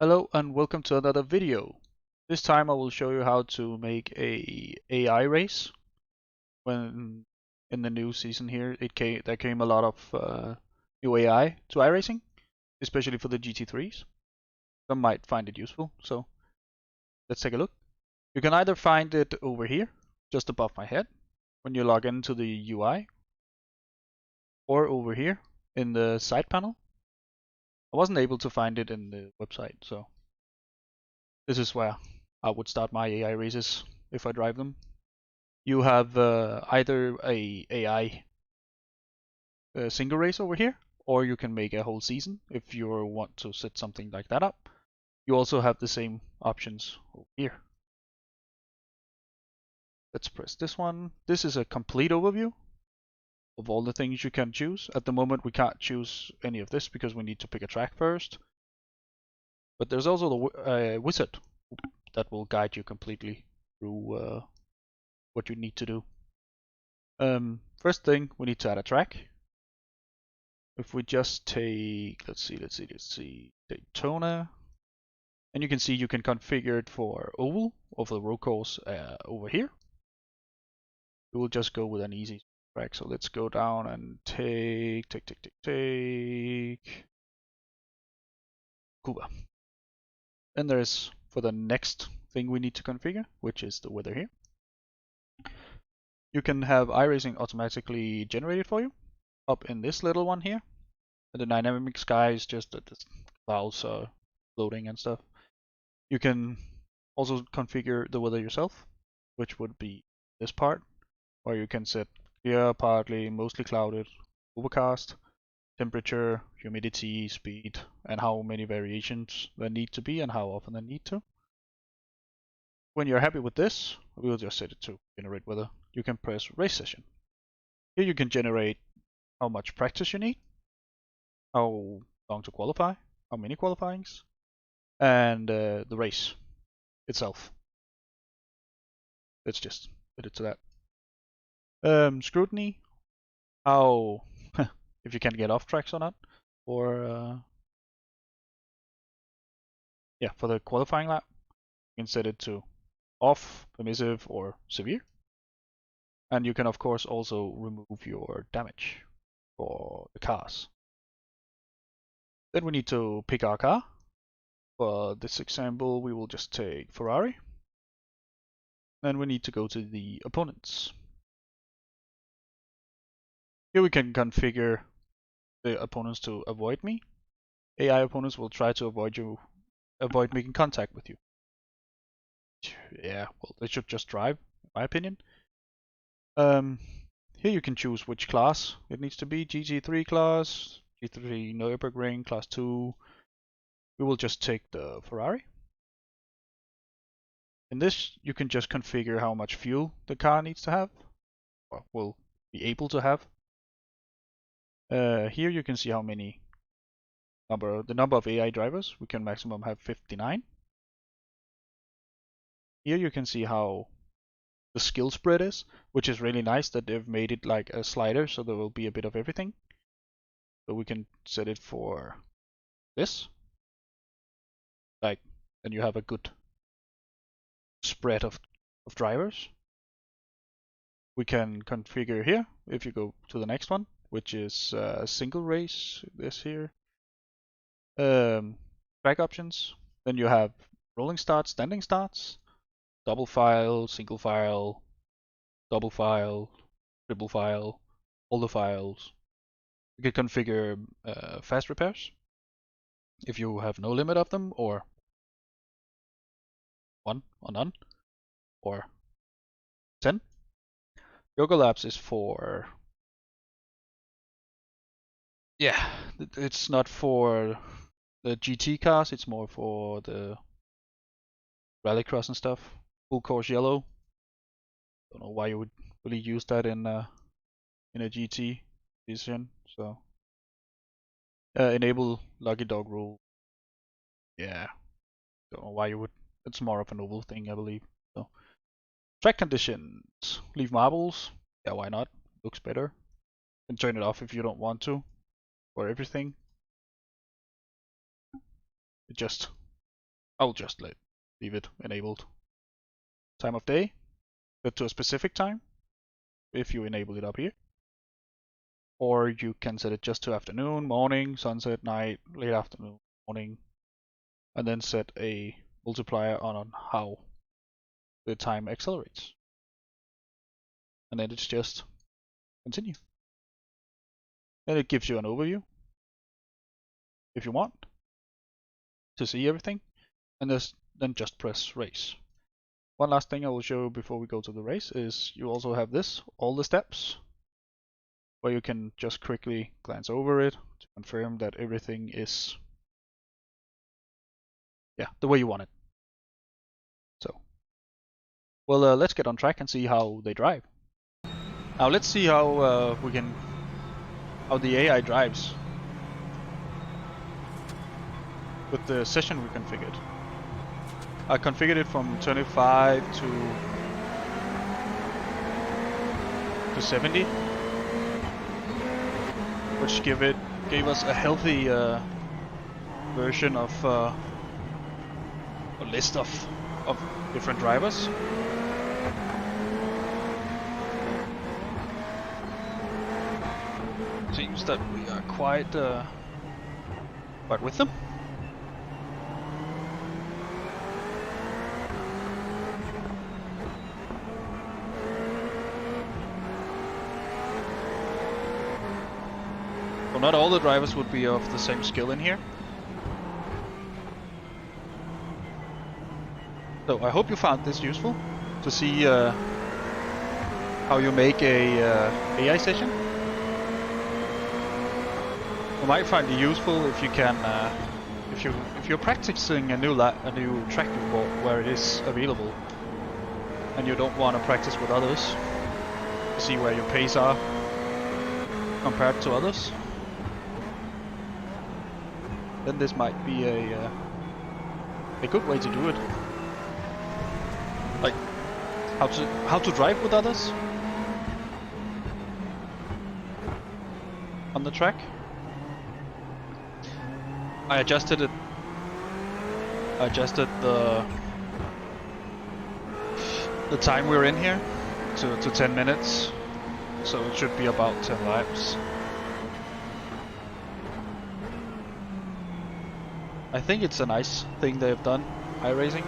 Hello and welcome to another video. This time I will show you how to make a AI race. When in the new season here, there came a lot of new AI to iRacing, especially for the GT3s. Some might find it useful, so let's take a look. You can either find it over here, just above my head, when you log into the UI, or over here in the side panel. I wasn't able to find it in the website, so this is where I would start my AI races if I drive them. You have either a AI single race over here, or you can make a whole season if you want to set something like that up. You also have the same options over here. Let's press this one. This is a complete overview of all the things you can choose. At the moment we can't choose any of this because we need to pick a track first. But there's also the wizard that will guide you completely through what you need to do. First thing, we need to add a track. If we just take, let's see, Daytona, and you can see you can configure it for oval or for the road course over here. We will just go with an easy track. So let's go down and take Cuba. Then there's for the next thing we need to configure, which is the weather here. You can have iRacing automatically generated for you up in this little one here. And the dynamic sky is just that the clouds are loading and stuff. You can also configure the weather yourself, which would be this part, or you can set clear, partly, mostly clouded, overcast, temperature, humidity, speed, and how many variations there need to be and how often they need to. When you're happy with this, we'll just set it to generate weather. You can press race session. Here you can generate how much practice you need, how long to qualify, how many qualifyings, and the race itself. Let's just set it to that. Scrutiny, how if you can get off tracks or not, or yeah, for the qualifying lap, you can set it to off, permissive, or severe. And you can of course also remove your damage for the cars. Then we need to pick our car. For this example, we will just take Ferrari. Then we need to go to the opponents. Here we can configure the opponents to avoid me. AI opponents will try to avoid making contact with you. Yeah, well, they should just drive, in my opinion. Here you can choose which class it needs to be. GT3 class, GT3 Nürburgring, class 2. We will just take the Ferrari. In this, you can just configure how much fuel the car needs to have, or will be able to have. Here you can see how many the number of AI drivers. We can maximum have 59. Here you can see how the skill spread is, which is really nice that they've made it like a slider, so there will be a bit of everything. So we can set it for this. Like, then you have a good spread of drivers. We can configure here, if you go to the next one, which is single race, this here. Track options. Then you have rolling starts, standing starts, double file, single file, double file, triple file, all the files. You can configure fast repairs if you have no limit of them, or one or none, or 10. Yoga Labs is for, yeah, it's not for the GT cars, it's more for the rallycross and stuff. Full course yellow. Don't know why you would really use that in a GT edition. So enable lucky dog rule. Yeah, don't know why you would. It's more of an oval thing, I believe. So track conditions. Leave marbles. Yeah, why not? Looks better. And turn it off if you don't want to. For everything. It just I'll just leave it enabled. Time of day, set to a specific time if you enable it up here. Or you can set it just to afternoon, morning, sunset, night, late afternoon, morning, and then set a multiplier on how the time accelerates. And then it's just continue. Then it gives you an overview if you want to see everything, and then just press race. One last thing I will show you before we go to the race is you also have this, all the steps, where you can just quickly glance over it to confirm that everything is the way you want it. So, well, let's get on track and see how they drive. Now let's see how how the AI drives with the session we configured. I configured it from 25 to 70, which gave us a healthy version of a list of different drivers. Seems that we are quite with them. So not all the drivers would be of the same skill in here. So I hope you found this useful to see how you make a AI session. You might find it useful if you can, if you're practicing a new track report where it is available, and you don't want to practice with others to see where your pace are compared to others. Then this might be a good way to do it. Like how to drive with others on the track. I adjusted the time we're in here to 10 minutes, so it should be about 10 laps. I think it's a nice thing they've done, iRacing.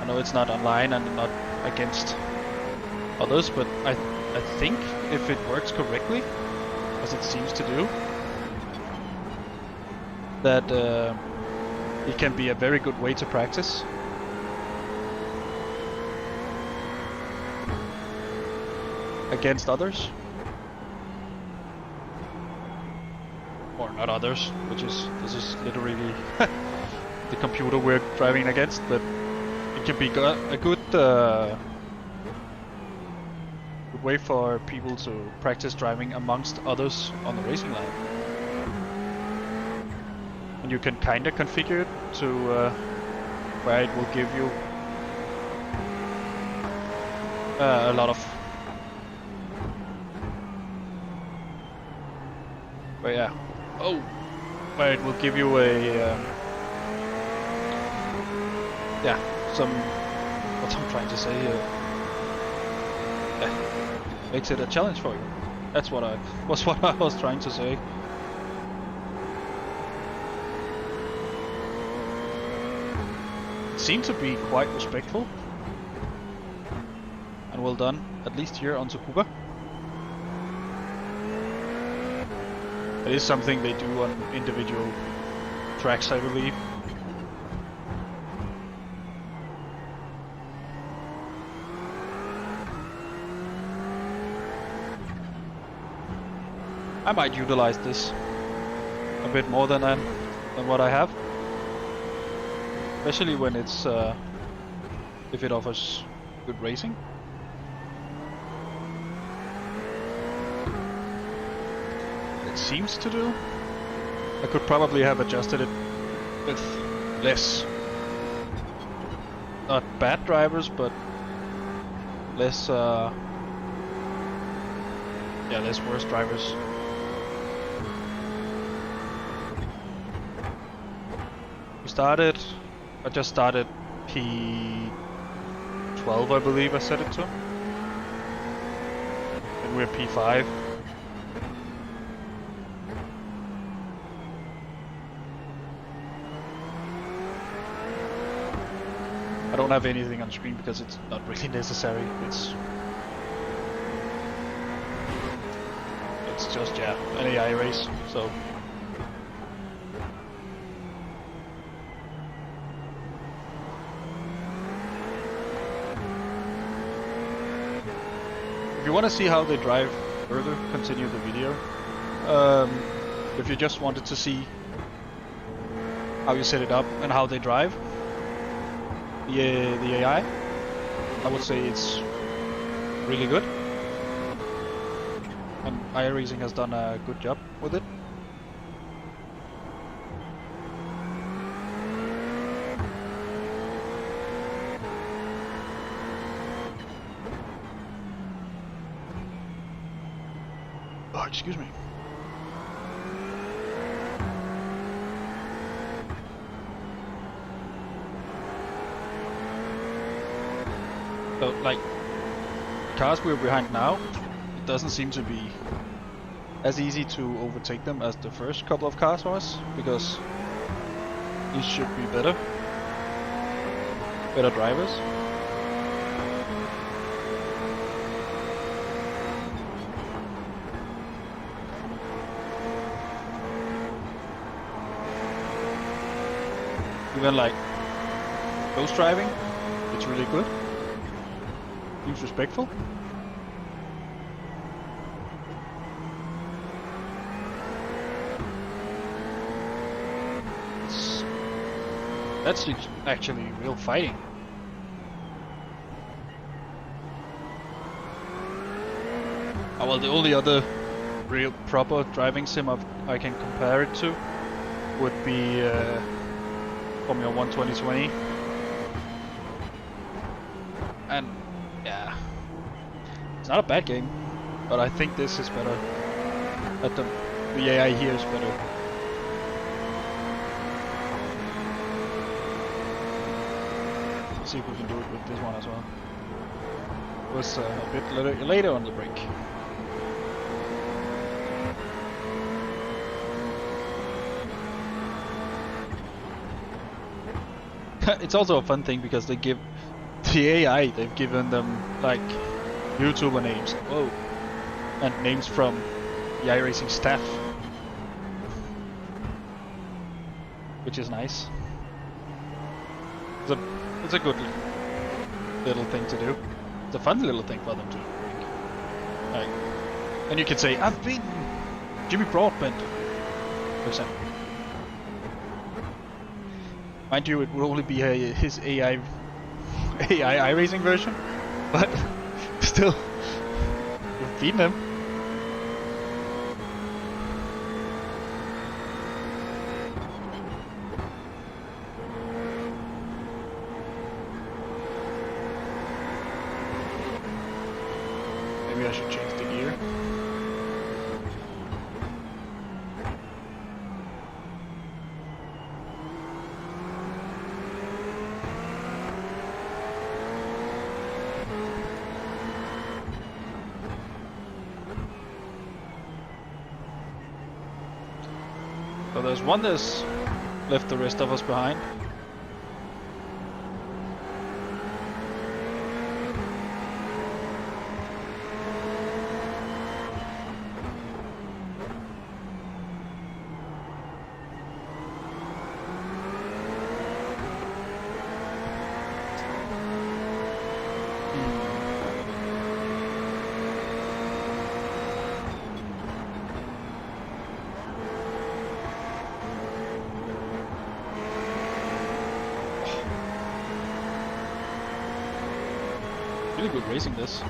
I know it's not online and not against others, but I think if it works correctly, as it seems to do, that it can be a very good way to practice. Against others. Or not others, this is literally the computer we're driving against, but it can be a good way for people to practice driving amongst others on the racing line. And you can kinda configure it to where it will give you a lot of where it will give you a what I'm trying to say here. Makes it a challenge for you. That's what I was trying to say. It seemed to be quite respectful and well done, at least here on Tsukuba. It is something they do on individual tracks, I believe. I might utilize this a bit more than what I have, especially when it's if it offers good racing. It seems to do. I could probably have adjusted it with less, not bad drivers, but less less worse drivers. We started I just started P12, I believe I set it to. And we're P5. I don't have anything on screen because it's not really necessary. It's just, yeah, an AI race, so. If you want to see how they drive further, continue the video. If you just wanted to see how you set it up and how they drive, the AI, I would say it's really good. And iRacing has done a good job with it. Oh, excuse me. So, like, cars we're behind now, it doesn't seem to be as easy to overtake them as the first couple of cars was, because these should be better drivers. Even like close driving, it's really good. Seems respectful. That's actually real fighting. Oh, well, the only other real proper driving sim I can compare it to would be Formula 1 2020. And yeah, it's not a bad game, but I think this is better. The AI here is better. See if we can do it with this one as well. It was a bit later on the break. It's also a fun thing because they give the AI, they've given them like YouTuber names. Whoa. And names from the iRacing staff, which is nice. It's a good little thing to do. It's a fun little thing for them to do. Like, and you can say, I've been Jimmy Broadbent, for example. Mind you, it will only be his AI iRacing version, but still, you've beaten him. Maybe I should change the gear. So there's one that's left the rest of us behind. Really good racing this.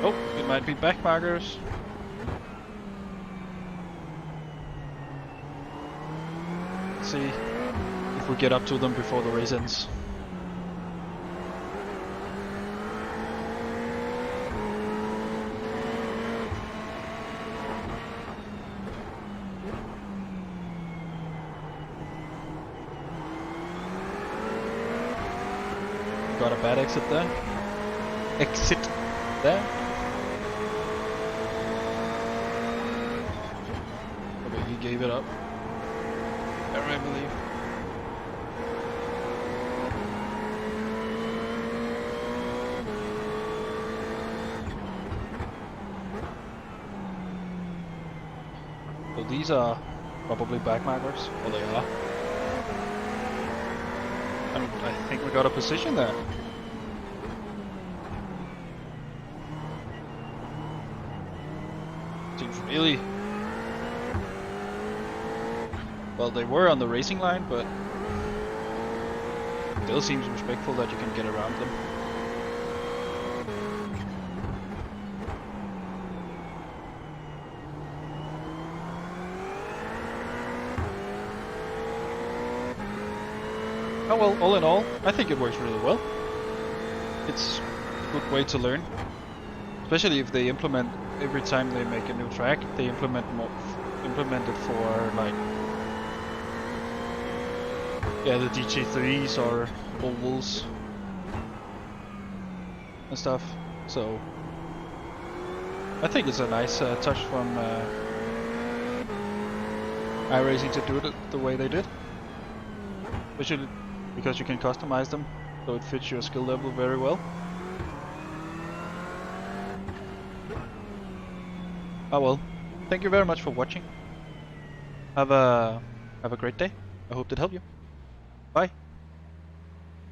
Oh, it might be back markers. Let's see if we get up to them before the race ends. got a bad exit there. Exit there. Okay, he gave it up. I believe. So these are probably backmarkers. Well, they are. And I think we got a position there. Seems really... Well, they were on the racing line, but still seems respectful that you can get around them. Oh well, all in all, I think it works really well. It's a good way to learn. Especially if they implement, every time they make a new track, they implement it for like, yeah, the DG3s or ovals and stuff. So I think it's a nice touch from iRacing to do it the way they did. Especially because you can customize them, so it fits your skill level very well. Oh well, thank you very much for watching. Have a great day. I hope that helped you. Bye.